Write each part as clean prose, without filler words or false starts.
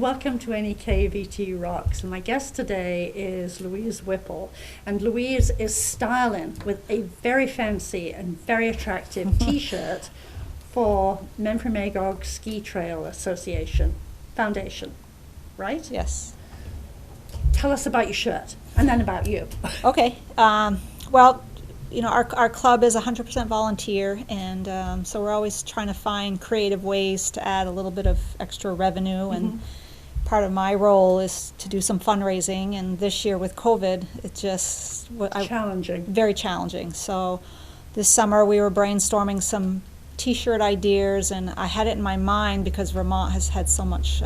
welcome to NEK VT Rocks. And my guest today is Louise Whipple. And Louise is styling with a very fancy and very attractive t-shirt for Memphremagog Ski Trail Association Foundation, right? Yes. Tell us about your shirt and then about you. Okay. Well, you know, our club is 100% volunteer, and so we're always trying to find creative ways to add a little bit of extra revenue. And part of my role is to do some fundraising. And this year with COVID, it just Challenging. Very challenging. So this summer we were brainstorming some T-shirt ideas, and I had it in my mind because Vermont has had so much.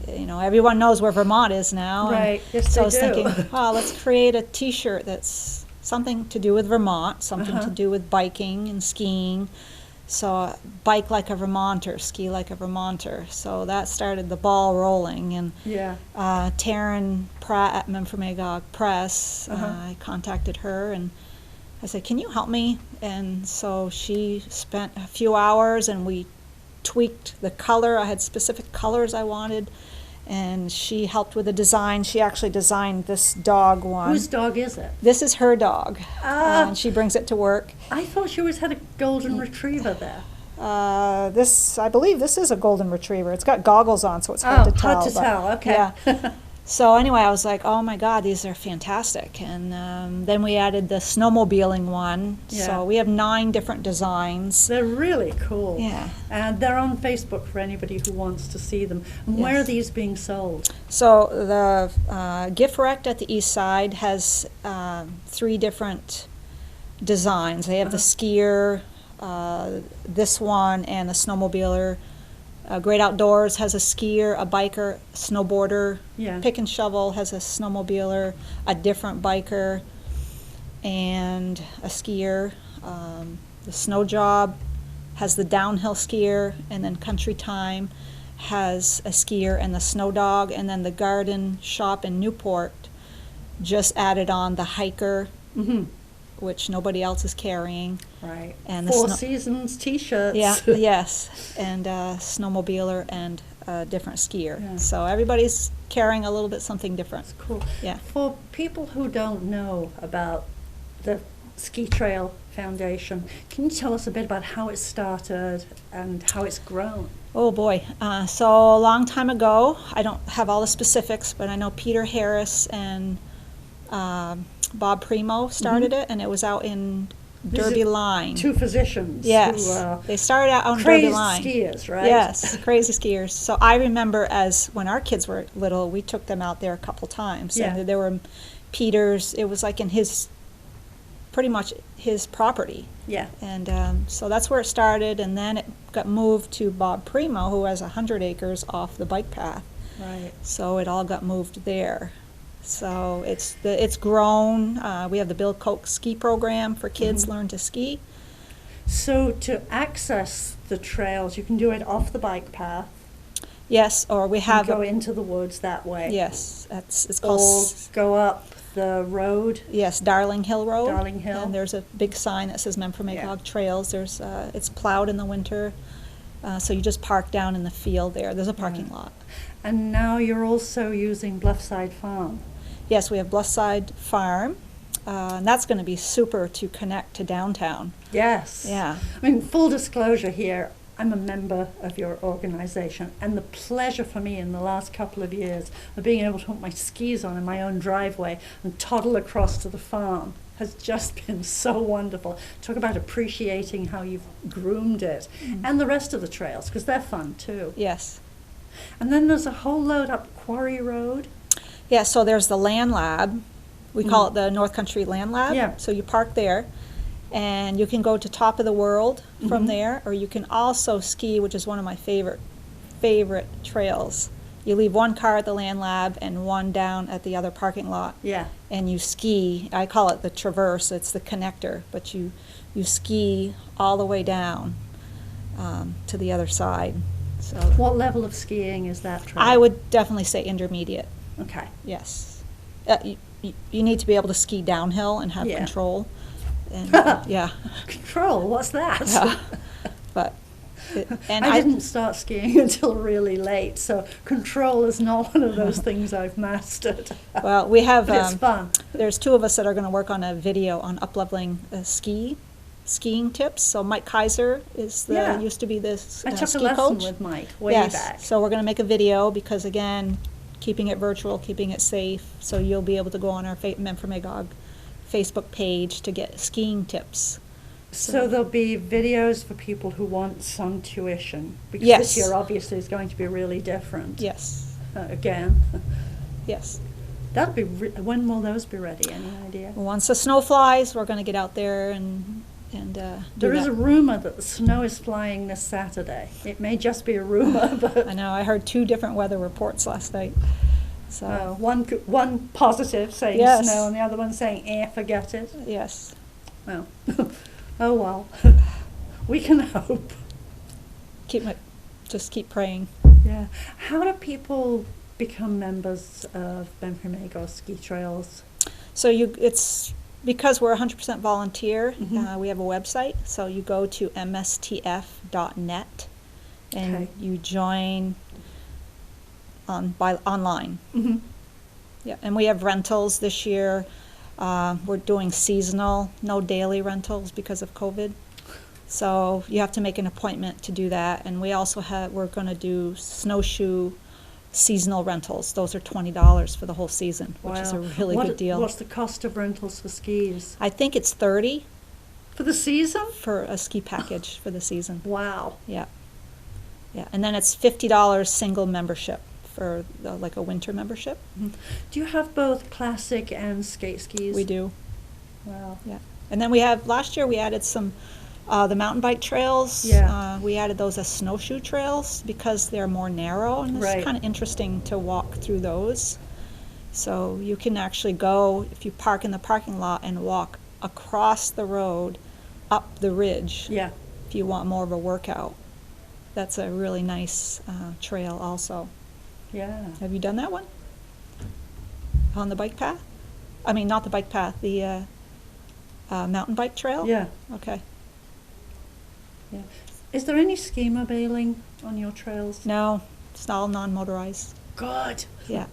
You know, everyone knows where Vermont is now. Right. Yes, so they I was do. thinking, oh, let's create a T-shirt that's something to do with Vermont, something to do with biking and skiing. So bike like a Vermonter, ski like a Vermonter. So that started the ball rolling. And Taryn Pratt at Memphremagog Press, I contacted her and I said, can you help me? And so she spent a few hours and we tweaked the color. I had specific colors I wanted. And she helped with the design. She actually designed this dog one. Whose dog is it? This is her dog, and she brings it to work. I thought she always had a golden retriever there. I believe this is a golden retriever. It's got goggles on, so it's hard to tell. Hard to tell, okay. Yeah. So anyway, I was like, oh my God, these are fantastic. And then we added the snowmobiling one. Yeah. So we have 9 different designs. They're really cool. Yeah. And they're on Facebook for anybody who wants to see them. And where are these being sold? So the Gift Rect at the east side has 3 different designs. They have the skier, this one, and the snowmobiler. Great Outdoors has a skier, a biker, a snowboarder. Yeah. Pick and Shovel has a snowmobiler, a different biker, and a skier. The Snow Job has the downhill skier, and then Country Time has a skier and the snow dog, and then the garden shop in Newport just added on the hiker, which nobody else is carrying. Right. And Four Seasons T-shirts. Yeah, yes, and snowmobiler and a different skier. Yeah. So everybody's carrying a little bit something different. That's cool. Yeah. For people who don't know about the Ski Trail Foundation, can you tell us a bit about how it started and how it's grown? Oh boy, so a long time ago, I don't have all the specifics, but I know Peter Harris and Bob Primo started it, and it was out in Derby Line. 2 physicians. Yes, Who, they started out on crazy Derby Line. skiers, right? Yes, crazy skiers. So I remember as when our kids were little, we took them out there a couple times. Yeah. And there were Peter's, it was like in his, pretty much his property. Yeah. And so that's where it started, and then it got moved to Bob Primo, who has 100 acres off the bike path. Right. So it all got moved there. So it's grown. We have the Bill Koch ski program for kids learn to ski. So to access the trails, you can do it off the bike path. Yes, or we have go into the woods that way. Yes, it's called. Or go up the road. Yes, Darling Hill Road. Darling Hill. And there's a big sign that says Memphremagog Trails. There's it's plowed in the winter, so you just park down in the field there. There's a parking lot. And now you're also using Bluffside Farm. Yes, we have Bluffside Farm, and that's going to be super to connect to downtown. Yes. Yeah. I mean, full disclosure here, I'm a member of your organization, and the pleasure for me in the last couple of years of being able to put my skis on in my own driveway and toddle across to the farm has just been so wonderful. Talk about appreciating how you've groomed it, and the rest of the trails, because they're fun too. Yes. And then there's a whole load up Quarry Road. Yeah, so there's the Land Lab. We call it the North Country Land Lab. Yeah. So you park there, and you can go to Top of the World from there, or you can also ski, which is one of my favorite trails. You leave one car at the Land Lab and one down at the other parking lot. Yeah. And you ski. I call it the traverse. It's the connector, but you ski all the way down to the other side. So What level of skiing is that trail? I would definitely say intermediate. Okay. Yes. You need to be able to ski downhill and have control. And, yeah. Control, what's that? Yeah. But And I didn't start skiing until really late, so control is not one of those things I've mastered. Well, we have, But it's fun. there's two of us that are going to work on a video on up-leveling skiing tips. So Mike Kaiser Yeah. used to be the I took a ski lesson coach. with Mike way Yes, back. so we're going to make a video because, again, keeping it virtual, keeping it safe, so you'll be able to go on our Memphremagog Facebook page to get skiing tips. So there'll be videos for people who want some tuition, because Yes. this year obviously is going to be really different. Yes, Again. yes. That'll be, when will those be ready? Any idea? Once the snow flies, we're going to get out there and do There is that. a rumor that the snow is flying this Saturday. It may just be a rumor, but I know, I heard 2 different weather reports last night. So, one positive saying Yes. snow and the other one saying, forget it. yes. Well, oh well. We can hope. Just keep praying. Yeah. How do people become members of Benficamegoski Trails? So it's because we're 100% volunteer. Mhm. We have a website, so you go to mstf.net and Okay. you join online. Mm-hmm. Yeah, and we have rentals this year. We're doing seasonal, no daily rentals because of COVID. So you have to make an appointment to do that. And we're going to do snowshoe seasonal rentals. Those are $20 for the whole season, which is a really good deal. What's the cost of rentals for skis? I think it's $30 For the season? for a ski package for the season. Wow. Yeah. Yeah, and then it's $50 single membership for like a winter membership. Do you have both classic and skate skis? We do. Wow. Yeah. And then last year we added some, the mountain bike trails. Yeah. We added those as snowshoe trails because they're more narrow, and it's Right. kind of interesting to walk through those. So you can actually go, if you park in the parking lot, and walk across the road up the ridge Yeah. if you want more of a workout. That's a really nice trail also. Yeah. Have you done that one? On the bike path? I mean, not the bike path, the mountain bike trail? Yeah. Okay. Yeah. Is there any ski mobiling on your trails? No, it's all non-motorized. Good. Yeah.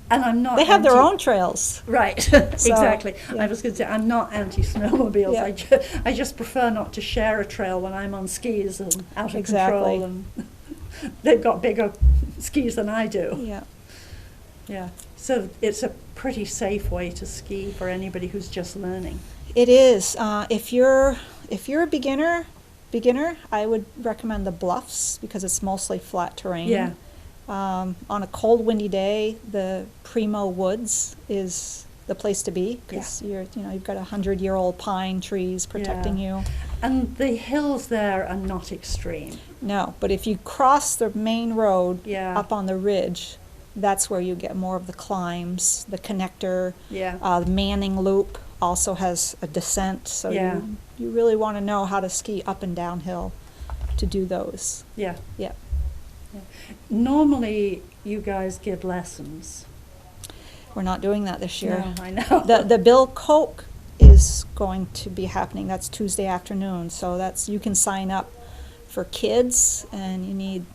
And I'm not. They have their anti- own trails. Right. Exactly. yeah. I was going to say I'm not anti-snowmobiles. Yeah. I just prefer not to share a trail when I'm on skis and out of Exactly. control. And they've got bigger skis than I do. Yeah. Yeah. So it's a pretty safe way to ski for anybody who's just learning. It is. If you're a beginner, I would recommend the Bluffs because it's mostly flat terrain. Yeah. On a cold, windy day, the Primo Woods is the place to be because you've got 100-year-old pine trees protecting you. And the hills there are not extreme. No, but if you cross the main road Yeah. up on the ridge, that's where you get more of the climbs, the connector. Yeah. The Manning Loop also has a descent, so Yeah. you really want to know how to ski up and downhill to do those. Yeah. Yeah. Normally, you guys give lessons. We're not doing that this year. No, I know. The Bill Koch is going to be happening. That's Tuesday afternoon, so you can sign up for kids, and you need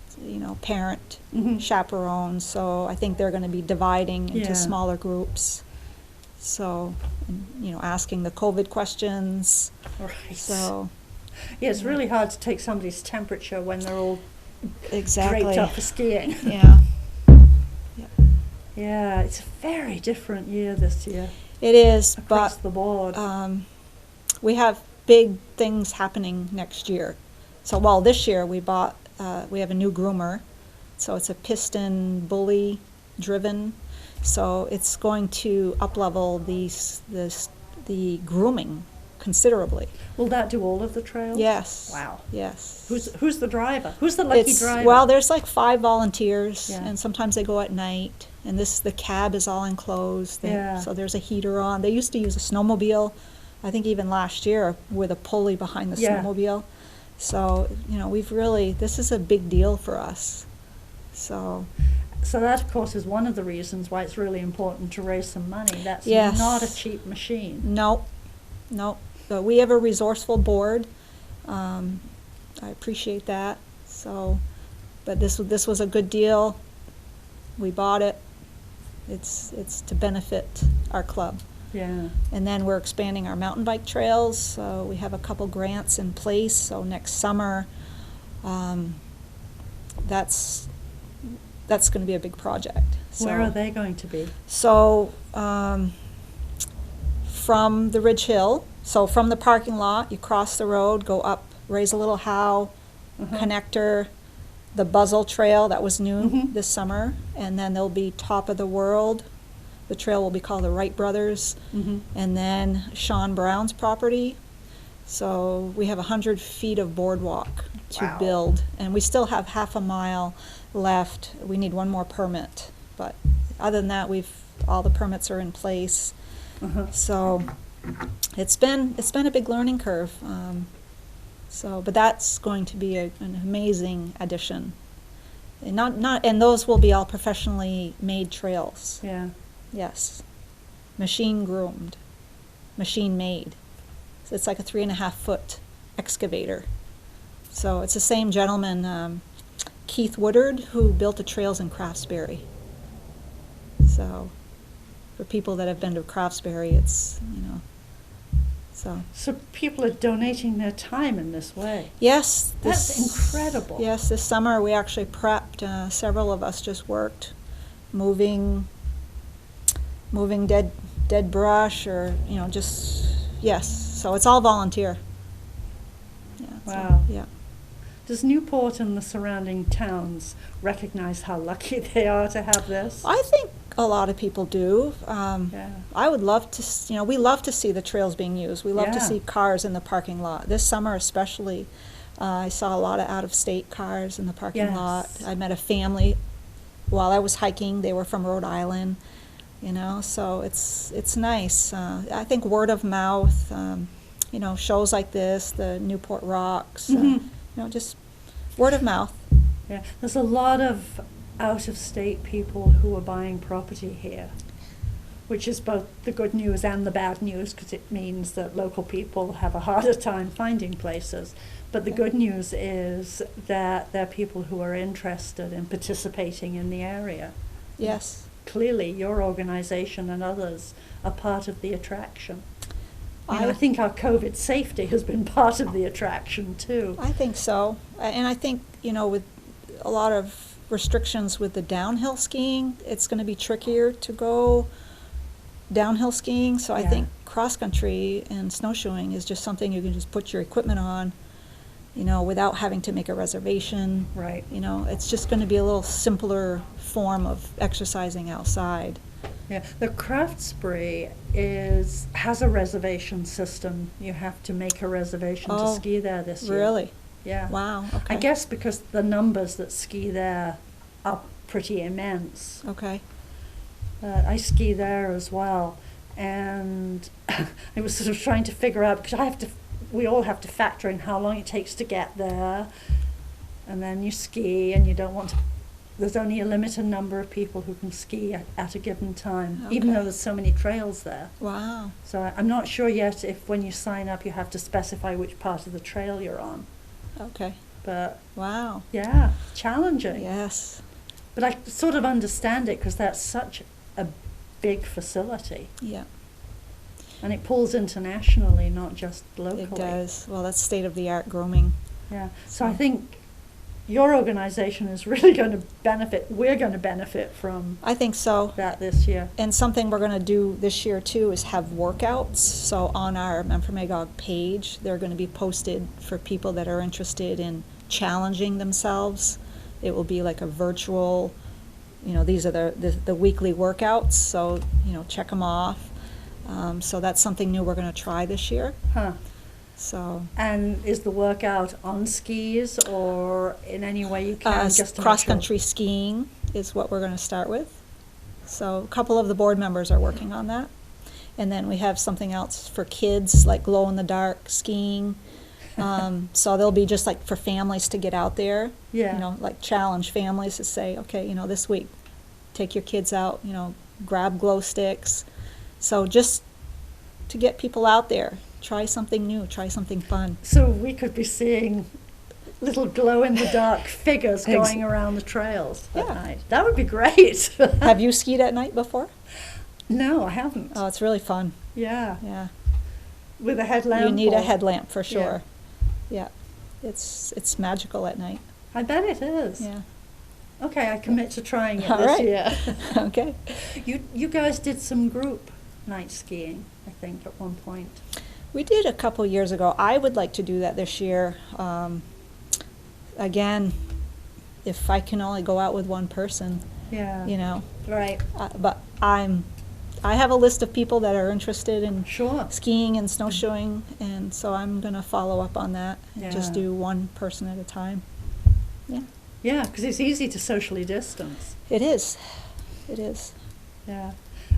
parent Mhm. chaperones. So I think they're going to be dividing into Yeah. smaller groups. So asking the COVID questions. Right. So Yeah, it's really hard to take somebody's temperature when they're all exactly. draped up for skiing. Yeah. Yeah, it's a very different year this year It is, across but the board. we have big things happening next year. So, this year we have a new groomer. So it's a piston bully driven. So it's going to up-level the grooming considerably. Will that do all of the trails? Yes. Wow. Yes. Who's the driver? Who's the lucky driver? Well, there's like 5 volunteers, Yeah. and sometimes they go at night. And the cab is all enclosed. Yeah. So there's a heater on. They used to use a snowmobile, I think even last year, with a pulley behind the Yeah. snowmobile. So, this is a big deal for us. So, So that, of course, is one of the reasons why it's really important to raise some money. That's Yes. not a cheap machine. no. But we have a resourceful board. I appreciate that. So, but this was a good deal. We bought it. It's to benefit our club. Yeah. And then we're expanding our mountain bike trails. So we have a couple grants in place. So next summer, that's going to be a big project. So, Where are they going to be? So from the Ridge Hill, so from the parking lot, you cross the road, go up, raise a little Howe, connector, the Buzzle Trail that was new this summer, and then there'll be Top of the World. The trail will be called the Wright Brothers, and then Sean Brown's property. So we have 100 feet of boardwalk to build, and we still have half a mile left. We need one more permit, but other than that, all the permits are in place. So it's been a big learning curve. But that's going to be an amazing addition. And and those will be all professionally made trails. Yeah. Yes. Machine groomed, machine made. So it's like a 3.5-foot excavator. So it's the same gentleman, Keith Woodard, who built the trails in Craftsbury. So for people that have been to Craftsbury, it's, So people are donating their time in this way. Yes. That's incredible. Yes, this summer we actually prepped, several of us just worked, moving dead brush, or, yes. So it's all volunteer. Yeah. Wow. So, yeah. Does Newport and the surrounding towns recognize how lucky they are to have this? I think a lot of people do. I would love to, we love to see the trails being used. We love to see cars in the parking lot. This summer especially, I saw a lot of out-of-state cars in the parking lot. I met a family while I was hiking. They were from Rhode Island, so it's nice. I think word of mouth, shows like this, the Newport Rocks, just word of mouth. Yeah, there's a lot of out-of-state people who are buying property here, which is both the good news and the bad news, because it means that local people have a harder time finding places. But the good news is that there are people who are interested in participating in the area. Yes. Clearly, your organization and others are part of the attraction. I think our COVID safety has been part of the attraction too. I think so. And I think, with a lot of restrictions with the downhill skiing, it's going to be trickier to go downhill skiing. So I think cross-country and snowshoeing is just something you can just put your equipment on, without having to make a reservation. Right. It's just going to be a little simpler form of exercising outside. Yeah, the Craftsbury has a reservation system. You have to make a reservation to ski there this year. Really? Yeah. Wow. Okay. I guess because the numbers that ski there are pretty immense. Okay. I ski there as well, and I was sort of trying to figure out, because we all have to factor in how long it takes to get there, and then you ski, and you don't want to. There's only a limited number of people who can ski at a given time, even though there's so many trails there. Wow. So I'm not sure yet if when you sign up you have to specify which part of the trail you're on. Okay. But wow. Yeah, challenging. Yes. But I sort of understand it, because that's such a big facility. Yeah. And it pulls internationally, not just locally. It does. Well, that's state-of-the-art grooming. Yeah. So I think your organization is really going to benefit. We're going to benefit from. I think so. That this year. And something we're going to do this year too is have workouts. So on our Memphremagog page, they're going to be posted for people that are interested in challenging themselves. It will be like a virtual. These are the weekly workouts. So check them off. So that's something new we're going to try this year. Huh. So. And is the workout on skis, or in any way you can just cross-country skiing is what we're going to start with. So a couple of the board members are working on that. And then we have something else for kids, like glow-in-the-dark skiing. So they'll be just like for families to get out there. Yeah. Like challenge families to say, okay, this week, take your kids out, grab glow sticks. So just to get people out there. Try something new, try something fun. So we could be seeing little glow-in-the-dark figures going around the trails at Yeah. night. That would be great. Have you skied at night before? No, I haven't. Oh, it's really fun. Yeah, Yeah. with a headlamp. You need a or- headlamp for sure. Yeah. It's magical at night. I bet it is. Yeah. Okay, I commit to trying it All this right. year. Okay. You guys did some group night skiing, I think, at one point. We did a couple years ago. I would like to do that this year. Again, if I can only go out with one person, Yeah. you know. Right. But I have a list of people that are interested in Sure. skiing and snowshoeing, and so I'm going to follow up on that and just Yeah. do one person at a time. Yeah. Yeah, because it's easy to socially distance. It is. It is. Yeah.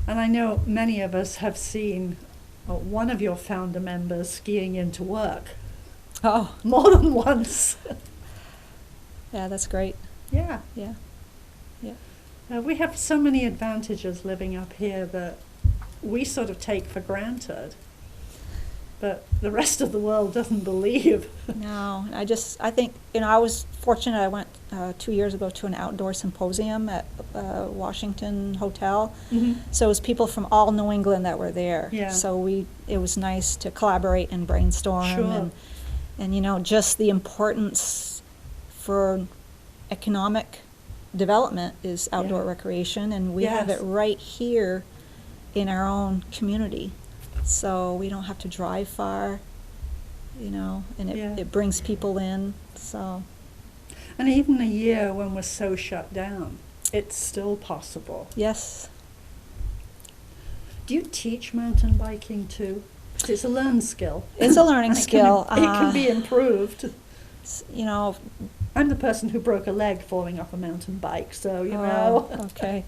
And I know many of us have seen one of your founder members skiing into work Oh, more than once. yeah, that's great. Yeah. Yeah. Yeah. We have so many advantages living up here that we sort of take for granted, but the rest of the world doesn't believe. No, I think, I was fortunate. I went 2 years ago to an outdoor symposium at Washington Hotel. Mhm. So it was people from all New England that were there. Yeah. So it was nice to collaborate and brainstorm Sure. and just the importance for economic development is outdoor Yeah. recreation, and we have it Yes. right here in our own community. So we don't have to drive far, and Yeah. it brings people in, so. And even a year when we're so shut down, it's still possible. Yes. Do you teach mountain biking too? 'Cause it's a learned skill. It's a learning And it skill. It can be improved. You know. I'm the person who broke a leg falling off a mountain bike, so you Oh, know. okay.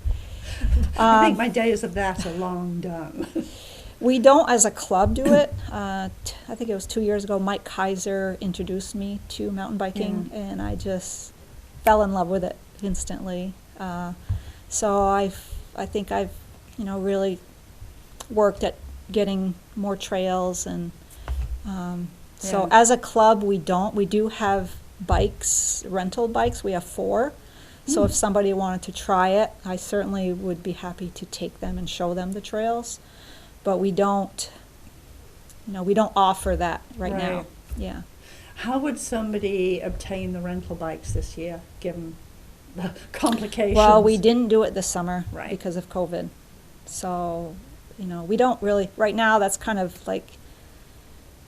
I think my days of that are long done. We don't, as a club, do it. I think it was 2 years ago, Mike Kaiser introduced me to mountain biking, and I just fell in love with it instantly. So I think I've, really worked at getting more trails, and so Yeah. as a club, we do have bikes, rental bikes. We have 4. So if somebody wanted to try it, I certainly would be happy to take them and show them the trails. But we don't offer that right now. Right. Yeah. How would somebody obtain the rental bikes this year, given the complications? Well, we didn't do it this summer Right. because of COVID. So, we don't really, right now, that's kind of like,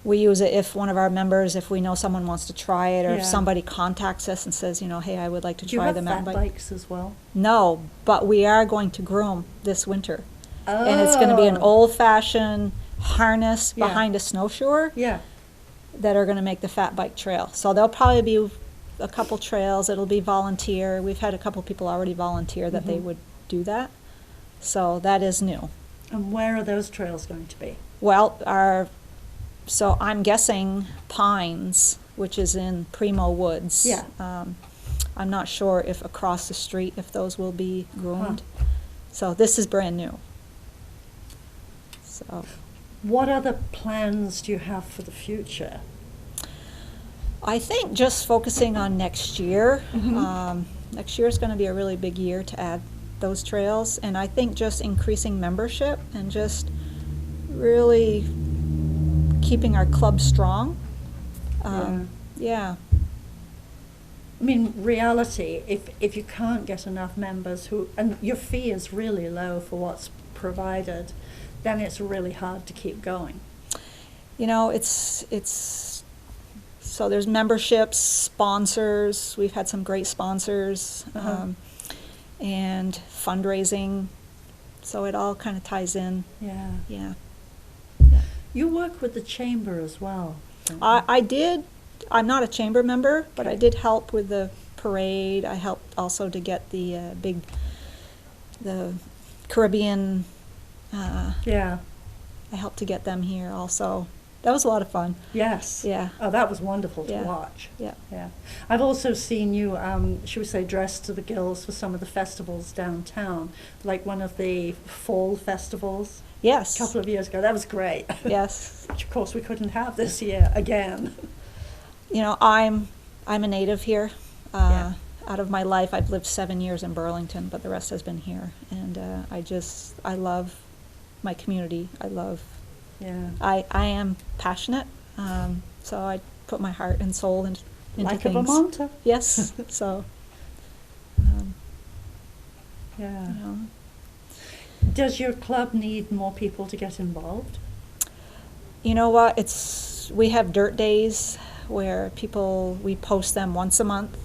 we use it if one of our members, if we know someone wants to try it, or if Yeah. somebody contacts us and says, hey, I would like to Do you try have the mountain fat bike. bikes as well? No, but we are going to groom this winter. And it's going to be an Oh. old-fashioned harness Yeah. behind a snowshoer Yeah. that are going to make the fat bike trail. So there'll probably be a couple trails. It'll be volunteer. We've had a couple people already volunteer that they Mhm. would do that. So that is new. And where are those trails going to be? Well, so I'm guessing Pines, which is in Primo Woods. Yeah. I'm not sure if across the street, if those will be groomed. So this is brand new. So What other plans do you have for the future? I think just focusing on next year. Mhm. Next year is going to be a really big year to add those trails, and I think just increasing membership and just really keeping our club strong. Yeah. I mean, reality, if you can't get enough members and your fee is really low for what's provided, then it's really hard to keep going. It's so there's memberships, sponsors. We've had some great sponsors, and fundraising. So it all kind of ties in. Yeah. Yeah. You work with the chamber as well. don't you? I did. I'm not a chamber member, but I Okay. did help with the parade. I helped also to get the the Caribbean. Yeah. I helped to get them here also. That was a lot of fun. Yes. Yeah. Oh, that was wonderful to Yeah. watch. Yeah. Yeah. I've also seen you, should we say, dressed to the gills for some of the festivals downtown, like one of the fall festivals Yes. a couple of years ago. That was great. Yes. Which, of course, we couldn't have this year again. I'm a native here. Yeah. Out of my life, I've lived 7 years in Burlington, but the rest has been here. And I love my community. Yeah. I am passionate, so I put my heart and soul into Like things. a Vermonter. Yes, so, Yeah. you know. Does your club need more people to get involved? You know what, we have dirt days where we post them once a month,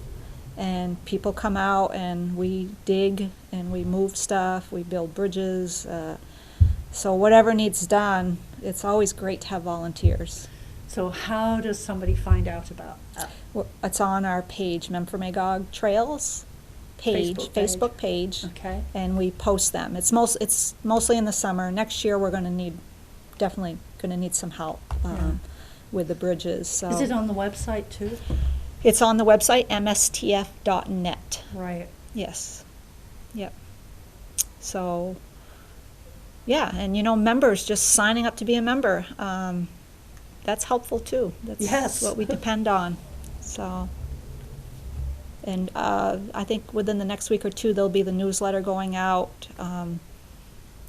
and people come out and we dig and we move stuff, we build bridges, so whatever needs done, it's always great to have volunteers. So how does somebody find out about that? It's on our page, Memphremagog Trails Facebook page, Okay. and we post them. It's mostly in the summer. Next year we're definitely going to need some help with the bridges. So Is it on the website too? it's on the website, mstf.net. Right. Yes. Yep. So, yeah, and members just signing up to be a member, that's helpful too. That's Yes. what we depend on. So, and I think within the next week or two, there'll be the newsletter going out.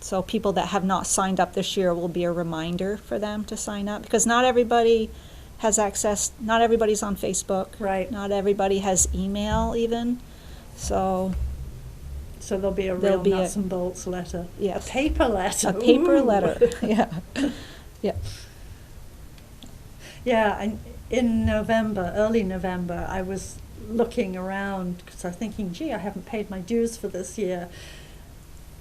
So people that have not signed up this year will be a reminder for them to sign up, because not everybody has access, not everybody's on Facebook. Right. Not everybody has email even, so. So there'll be a real nuts and bolts letter. Yes. A paper letter. A paper Ooh. letter, yeah. Yeah. Yeah, and in early November, I was looking around because I was thinking, gee, I haven't paid my dues for this year.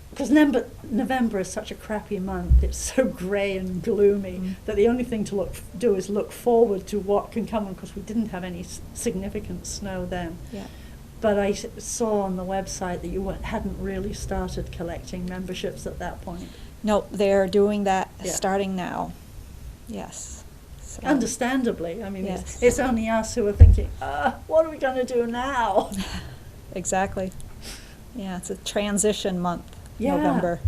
Because November is such a crappy month. It's so grey and gloomy that the only thing to do is look forward to what can come, because we didn't have any significant snow then. Yeah. But I saw on the website that you hadn't really started collecting memberships at that point. No, they're doing that Yeah. starting now. Yes. So. Understandably. I mean, Yes. it's only us who are thinking, what are we going to do now? Exactly. Yeah, it's a transition month, Yeah. November.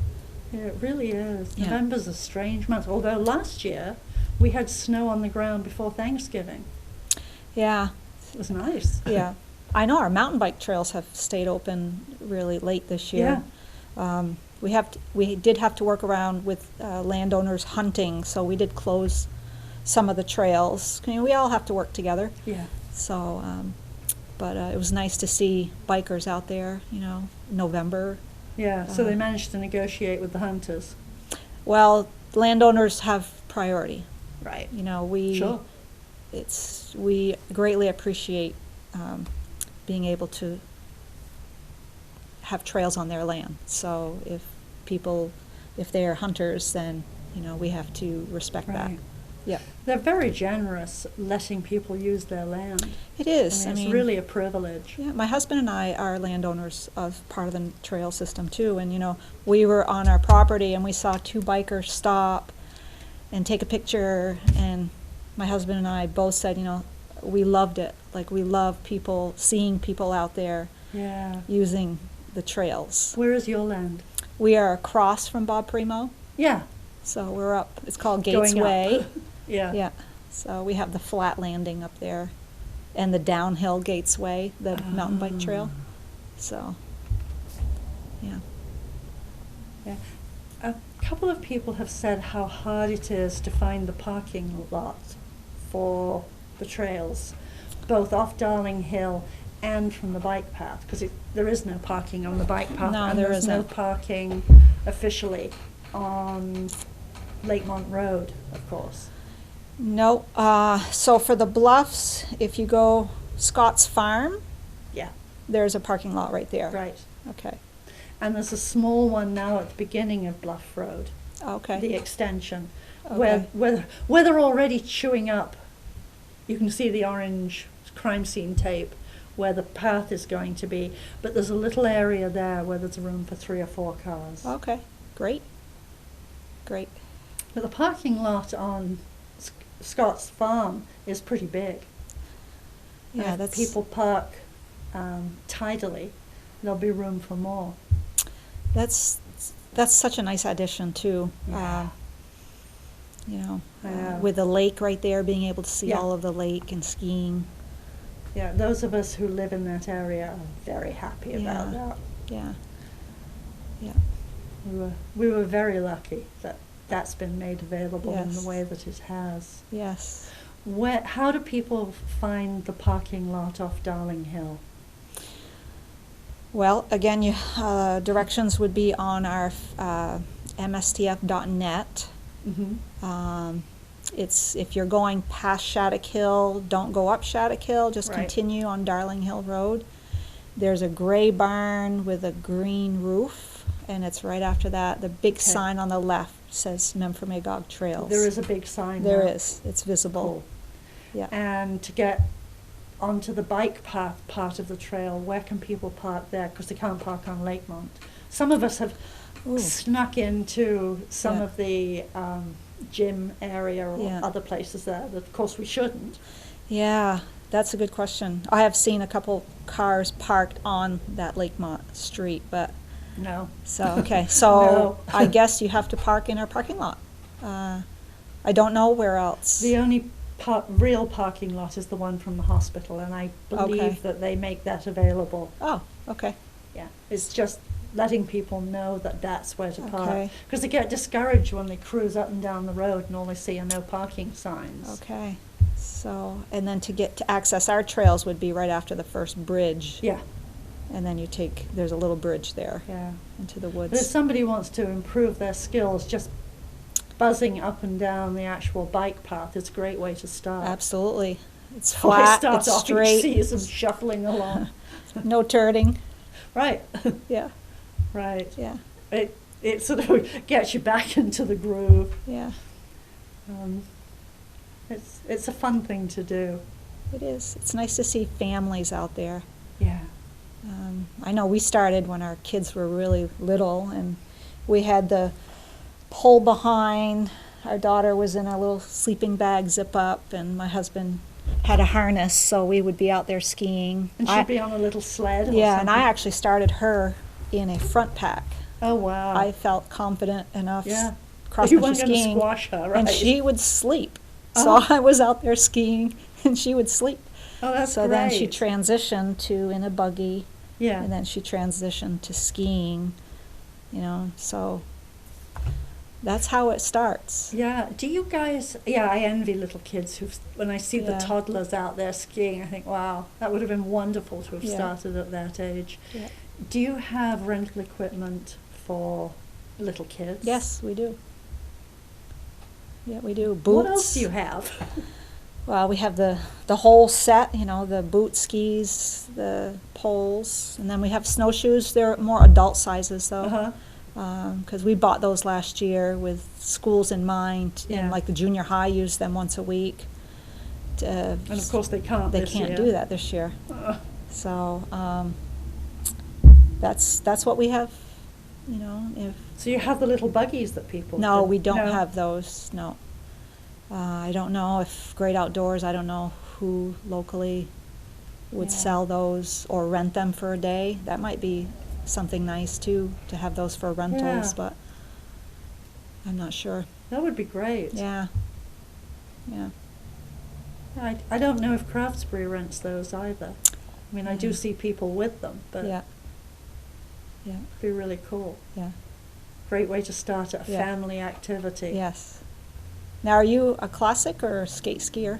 Yeah, it really is. Yeah. November's a strange month. Although last year we had snow on the ground before Thanksgiving. Yeah, It was nice. yeah. I know our mountain bike trails have stayed open really late this year. We did have to work around with landowners hunting, so we did close some of the trails. We all have to work together. Yeah. So, but it was nice to see bikers out there, November. Yeah. So they managed to negotiate with the hunters. Well, landowners have priority. Right. Sure. We greatly appreciate being able to have trails on their land. So if they are hunters, then we have to respect that. Right. Yeah. They're very generous letting people use their land. It is. I mean, it's really a privilege. Yeah, my husband and I are landowners of part of the trail system too, and we were on our property and we saw two bikers stop and take a picture, and my husband and I both said, we loved it. Like, we love seeing people out there Yeah. using the trails. Where is your land? We are across from Bob Primo, Yeah. so we're up. It's called Gates Going up. Way. Yeah. Yeah, so we have the flat landing up there and the downhill Gates Way, the mountain bike trail. So, yeah. Yeah. A couple of people have said how hard it is to find the parking lot for the trails, both off Darling Hill and from the bike path, because there is no parking on the bike path. No, and there there's no isn't. parking officially on Lakemont Road, of course. No, so for the Bluffs, if you go Scott's Farm, Yeah. there's a parking lot right there. Right. Okay, And there's a small one now at the beginning of Bluff Road, okay. the extension, Okay. where they're already chewing up. You can see the orange crime scene tape where the path is going to be, but there's a little area there where there's room for 3 or 4 cars. Okay, great. Great. But the parking lot on Scott's Farm is pretty big. And Yeah, if that's. people park tidily, there'll be room for more. That's such a nice addition too. Yeah. You know, Yeah. with the lake right there, being able to see Yeah. all of the lake and skiing. Yeah, those of us who live in that area are very happy about that. Yeah. Yeah. We were very lucky that that's been made available in Yes. the way that it has. Yes. How do people find the parking lot off Darling Hill? Well, again, directions would be on our mstf.net. Mm-hmm. It's if you're going past Shattuck Hill, don't go up Shattuck Hill, just Right. continue on Darling Hill Road. There's a gray barn with a green roof, and it's right after that. The big sign on the left says Memphremagog Trails. There is a big sign There now. is. It's visible. Cool. Yeah. And to get onto the bike path part of the trail, where can people park there? Because they can't park on Lakemont. Some of us have Ooh. snuck into some Yeah. of the gym area or Yeah. other places there that, of course, we shouldn't. Yeah, that's a good question. I have seen a couple cars parked on that Lakemont street, but No. so so No. I guess you have to park in our parking lot. I don't know where else. The only real parking lot is the one from the hospital, and I believe Okay. that they make that available. Oh, okay. Yeah, it's just letting people know that that's where to park. Okay. Because they get discouraged when they cruise up and down the road and all they see are no parking signs. Okay. So, and then to access our trails would be right after the first bridge. Yeah, And then there's a little bridge there yeah. into the But if woods. somebody wants to improve their skills, just buzzing up and down the actual bike path is a great way to start. Absolutely. It's Before they flat, start it's off, straight, you see them shuffling along. no turning. Right, Yeah, right. yeah, It sort of gets you back into the groove. yeah. It's a fun thing to do. It is. It's nice to see families out there. Yeah. I know we started when our kids were really little, and we had the pole behind. Our daughter was in a little sleeping bag, zip up, and my husband had a harness, so we would be out there skiing. And she'd be on a little sled or Yeah, and I something. actually started her in a front pack. Oh, wow. I felt confident enough Yeah. cross You country weren't going to skiing, squash her, right? and she would sleep. Oh. So I was out there skiing, and she would sleep. Oh, that's So great. then she transitioned to in a buggy, Yeah. and then she transitioned to skiing, so that's how it starts. Yeah. Do you guys? Yeah, I envy little kids when I see the Yeah. toddlers out there skiing, I think, wow, that would have been wonderful to have Yeah. started at that age. Yeah. Do you have rental equipment for little kids? Yes, we do. Yeah, we do. Boots. What else do you have? Well, we have the whole set, the boot skis, the poles, and then we have snowshoes. They're more adult sizes, though. Uh-huh. Because we bought those last year with schools in mind, Yeah. and like the junior high used them once a week. And of course they can't They this can't year. do that this year. So that's what we have. If So you have the little buggies that people no, do? we don't No? have those. No, I don't know if Great Outdoors. I don't know who locally would Yeah. sell those or rent them for a day. That might be something nice too, to have those for rentals, Yeah. but I'm not sure. That would be great. Yeah. Yeah. I don't know if Craftsbury rents those either. I mean, I do Yeah. see people with them, but Yeah. Yeah. it'd be really cool. Yeah. Great way to start a Yeah. family activity. Yes. Now, are you a classic or a skate skier?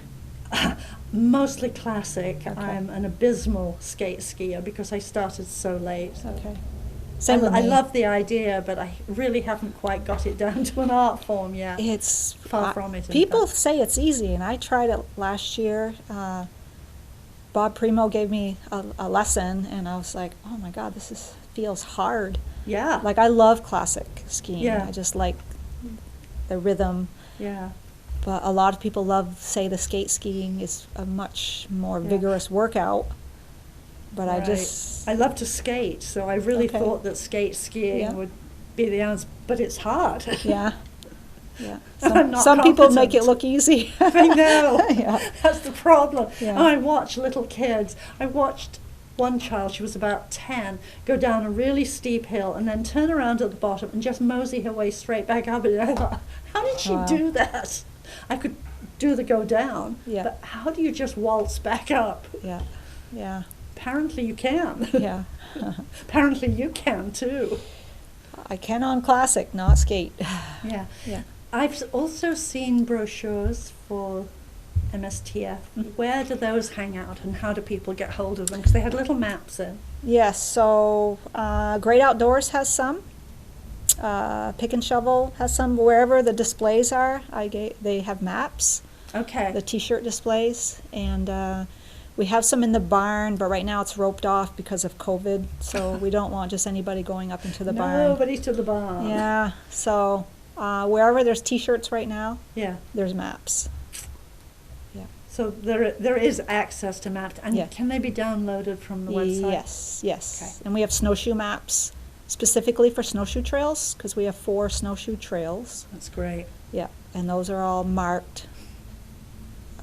Mostly classic. Okay. I'm an abysmal skate skier because I started so late. Okay. Same with I me. love the idea, but I really haven't quite got it down to an art form yet. It's Far from it, in People fact. say it's easy, and I tried it last year. Bob Primo gave me a lesson, and I was like, "Oh my God, feels hard." Yeah. Like I love classic skiing. Yeah. I just like the rhythm. Yeah. But a lot of people say the skate skiing is a much more Yeah. vigorous workout. But I Right. just I love to skate, so I really Okay. thought that skate skiing Yeah. would be the answer, but it's hard. yeah. Yeah. I'm not Some people make it competent. look easy. I know. Yeah. That's the problem. Yeah. And I watch little kids. I watched one child, she was about 10, go down a really steep hill and then turn around at the bottom and just mosey her way straight back up. And I thought, how did she Wow. do that? I could do the go down, Yeah. but how do you just waltz back up? Yeah. Yeah. Apparently you can. Yeah. Apparently you can too. I can on classic, not skate. Yeah. Yeah. I've also seen brochures for MSTF. Where do those hang out and how do people get hold of them? Because they had little maps in. Yes, so Great Outdoors has some. Pick and Shovel has some. Wherever the displays are, they have maps, Okay. the T-shirt displays, and we have some in the barn, but right now it's roped off because of COVID, so we don't want just anybody going up into the barn. Nobody to the barn. Yeah, so wherever there's T-shirts right now, Yeah. there's maps. Yeah. So there is access to maps, and Yeah. can they be downloaded from the website? Yes, yes. Okay. And we have snowshoe maps specifically for snowshoe trails, because we have 4 snowshoe trails. That's great. Yeah, and those are all marked.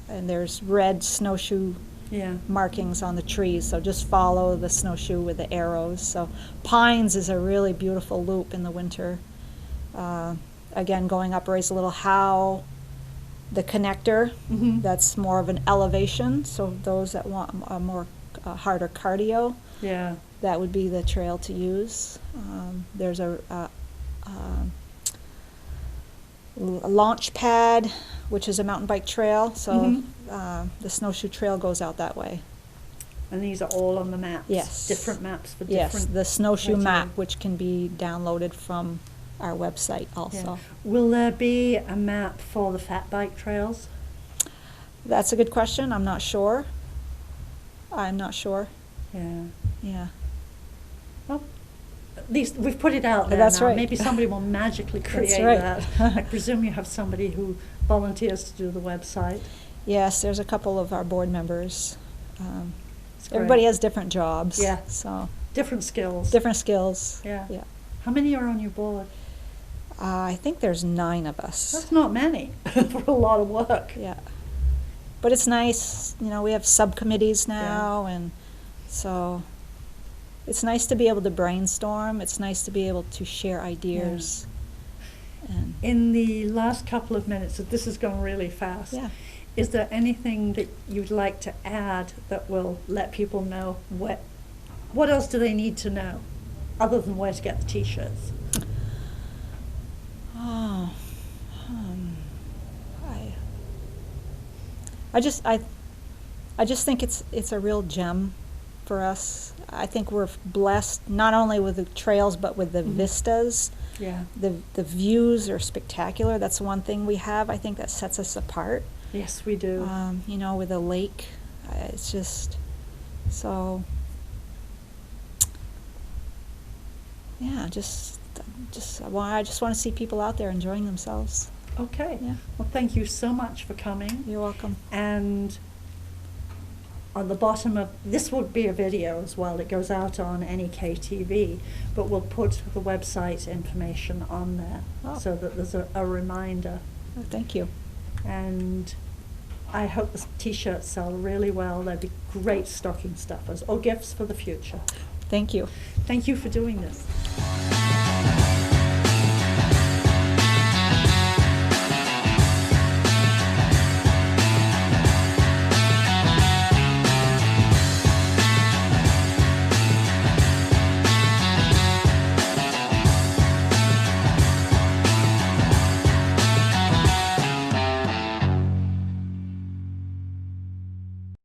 And there's red snowshoe Yeah. markings on the trees, so just follow the snowshoe with the arrows. So Pines is a really beautiful loop in the winter. Again, going up Raise a Little How, the connector, Mhm. that's more of an elevation, so those that want a more harder cardio, Yeah. that would be the trail to use. There's a launch pad, which is a mountain bike trail, so Mhm. the snowshoe trail goes out that way. And these are all on the maps? Yes. Different maps for Yes, different... the snowshoe criteria. map, which can be downloaded from our website Yeah. also. Will there be a map for the fat bike trails? That's a good question. I'm not sure. I'm not sure. Yeah. Yeah. Well, at least we've put it out there That's now. right. Maybe somebody will magically create right. that. I presume you have somebody who volunteers to do the website. Yes, there's a couple of our board members. It's great. Everybody has different jobs. Yeah. So Different skills. different skills. Yeah. Yeah. How many are on your board? I think there's 9 of us. That's not many for a lot of work. Yeah. But it's nice, we have subcommittees now, and so it's nice to be able to brainstorm. It's nice to be able to share ideas. And In the last couple of minutes, this has gone really fast. yeah. Is there anything that you'd like to add that will let people know what else do they need to know other than where to get the T-shirts? Oh, I just think it's a real gem for us. I think we're blessed not only with the trails but with the vistas. Yeah. The views are spectacular. That's one thing we have, I think, that sets us apart. Yes, we do. With a lake, it's just so. Yeah, I just want to see people out there enjoying themselves. Okay. Yeah. Well, thank you so much for coming. You're welcome. And on the bottom of this will be a video as well. It goes out on NEK-TV, but we'll put the website information on there so that there's a reminder. Oh, thank you. And I hope the T-shirts sell really well. They'd be great stocking stuffers or gifts for the future. Thank you. Thank you for doing this.